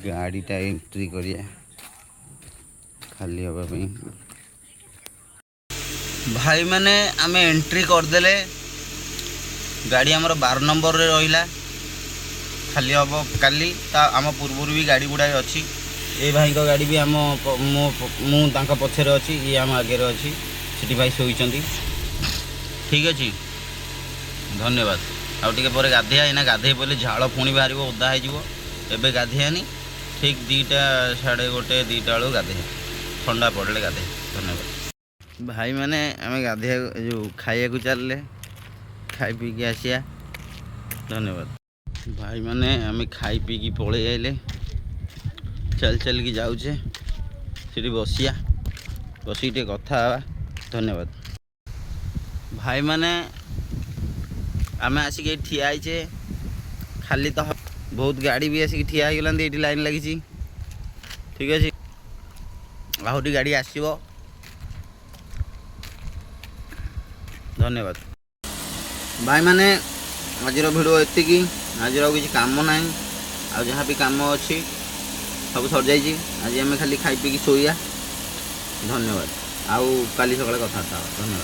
गाड़ीटा entry करिया खाली हवा भाई भाई मैंने आम एंट्री करदेले गाड़ी आमर 12 नंबर रे रहिला खाली हम काली आम पूर्व भी गाड़ी गुड़ाए अच्छी ये भाई का गाड़ी भी आम मु पछरे अच्छी ये आम आगे अच्छी सेठी भाई शोचंती ठीक अच्छे धन्यवाद आउ टे पर गाधेया ना गाधे पड़े झाड़ पुणी बाहर ओदा हो एबे गाधेयानी ठीक 2टा 1:30 2टा बेलू गाधे ठंडा पड़े गाधे धन्यवाद भाई मैंने आम गाधे जो खाइया को चलले खाई पी के आसिया धन्यवाद भाई मैंने आम खाई पी की पलि आइले चल चल की जाऊे सीटी बसिया बस कथा धन्यवाद भाई मैंने आम आसिक ठिया खाली तो बहुत गाड़ी भी आसिक ठिया हो गला ये लाइन लगी ठीक अच्छे आहुरी गाड़ी आसो धन्यवाद भाई मैंने आज भिडियो एति आज किसी काम ना आ जहाँ भी काम अच्छी सब सर जाइए आज आम खाली खाई पी शोया धन्यवाद आउ काली सकाଳେ कथा धन्यवाद।